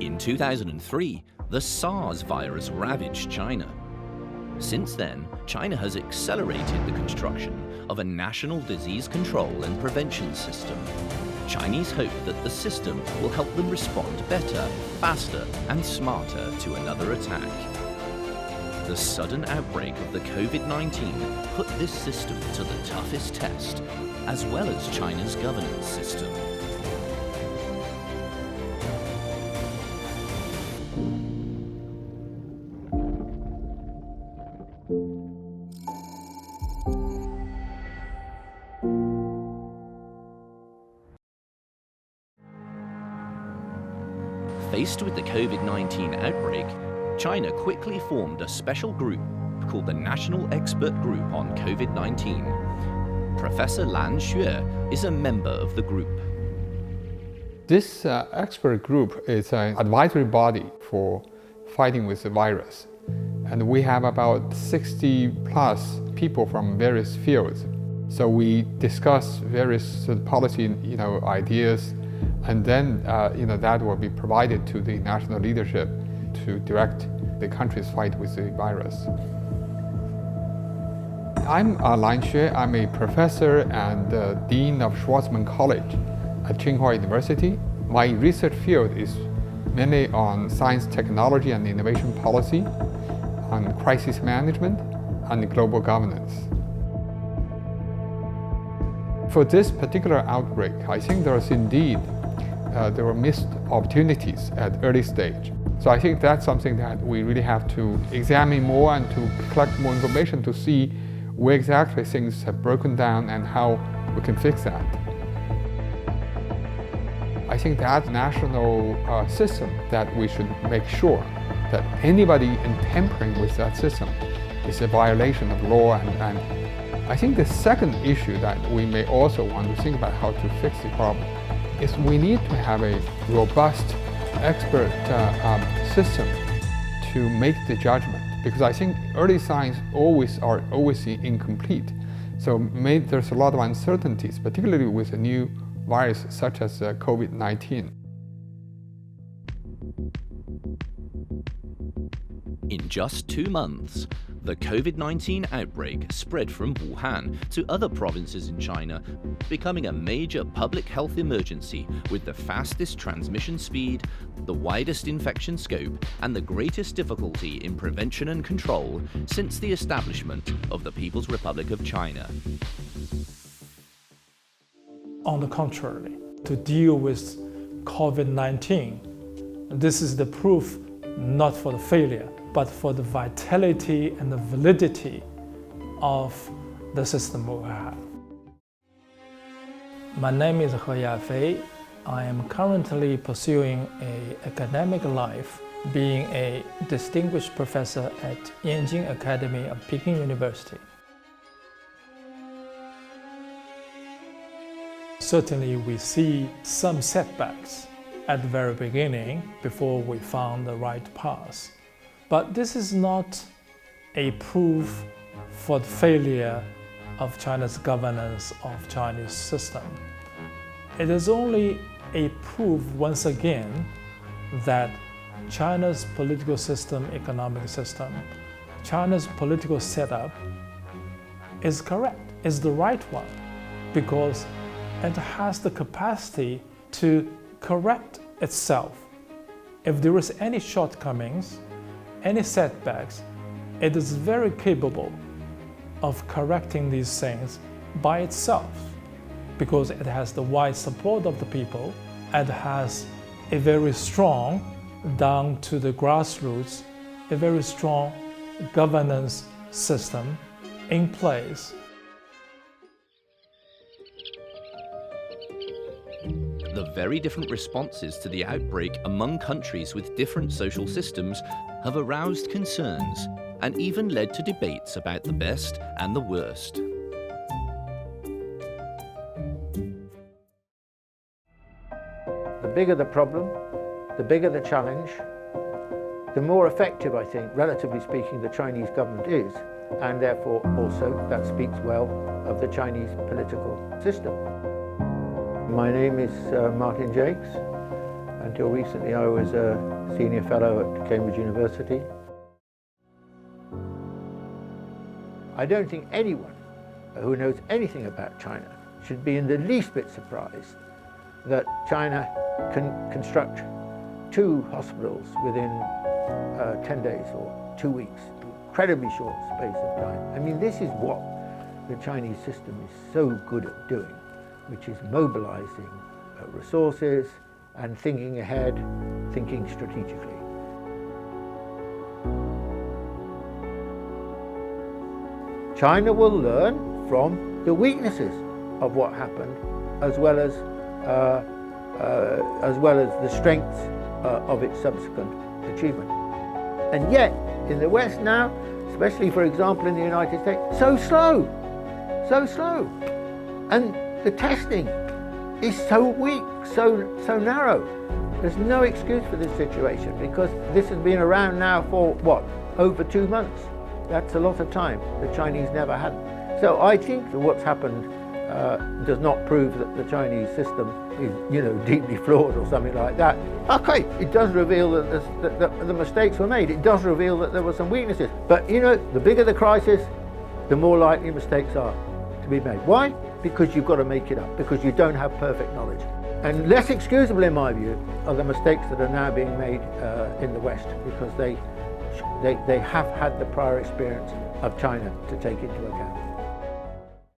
In 2003, the SARS virus ravaged China. Since then, China has accelerated the construction of a national disease control and prevention system. Chinese hope that the system will help them respond better, faster, and smarter to another attack. The sudden outbreak of the COVID-19 put this system to the toughest test, as well as China's governance system. Faced with the COVID-19 outbreak, China quickly formed a special group called the National Expert Group on COVID-19. Professor Lan Xue is a member of the group. This expert group is an advisory body for fighting with the virus. And we have about 60 plus people from various fields. So we discuss various policy ideas, and then that will be provided to the national leadership to direct the country's fight with the virus. I'm Lan Xue. I'm a professor and dean of Schwarzman College at Tsinghua University. My research field is mainly on science, technology, and innovation policy, on crisis management, and global governance. For this particular outbreak, I think there were missed opportunities at early stage. So I think that's something that we really have to examine more and to collect more information to see where exactly things have broken down and how we can fix that. I think that national system that we should make sure that anybody in tampering with that system is a violation of law. And I think the second issue that we may also want to think about how to fix the problem is we need to have a robust expert system to make the judgment, because I think early signs are always incomplete. So there's a lot of uncertainties, particularly with a new virus such as COVID-19. In just 2 months, the COVID-19 outbreak spread from Wuhan to other provinces in China, becoming a major public health emergency with the fastest transmission speed, the widest infection scope, and the greatest difficulty in prevention and control since the establishment of the People's Republic of China. On the contrary, to deal with COVID-19, this is the proof not for the failure, but for the vitality and the validity of the system we have. My name is He Yafei. I am currently pursuing an academic life, being a distinguished professor at Yanjing Academy of Peking University. Certainly we see some setbacks at the very beginning before we found the right path. But this is not a proof for the failure of China's governance of Chinese system. It is only a proof, once again, that China's political system, economic system, China's political setup is correct, is the right one, because it has the capacity to correct itself. If there is any shortcomings, any setbacks, it is very capable of correcting these things by itself, because it has the wide support of the people, and has a very strong, down to the grassroots, a very strong governance system in place. The very different responses to the outbreak among countries with different social systems have aroused concerns and even led to debates about the best and the worst. The bigger the problem, the bigger the challenge, the more effective, I think, relatively speaking, the Chinese government is, and therefore also that speaks well of the Chinese political system. My name is Martin Jakes. Until recently, I was a senior fellow at Cambridge University. I don't think anyone who knows anything about China should be in the least bit surprised that China can construct 2 hospitals within 10 days or 2 weeks, incredibly short space of time. I mean, this is what the Chinese system is so good at doing, which is mobilizing resources and thinking ahead, thinking strategically. China will learn from the weaknesses of what happened, as well as the strengths of its subsequent achievement. And yet, in the West now, especially for example in the United States, so slow. And the testing is so weak, so narrow. There's no excuse for this situation, because this has been around now for, what, over 2 months? That's a lot of time the Chinese never had. So I think that what's happened does not prove that the Chinese system is, deeply flawed or something like that. Okay, it does reveal that the mistakes were made. It does reveal that there were some weaknesses. But, the bigger the crisis, the more likely mistakes are to be made. Why? Because you've got to make it up, because you don't have perfect knowledge. And less excusable, in my view, are the mistakes that are now being made in the West, because they have had the prior experience of China to take into account.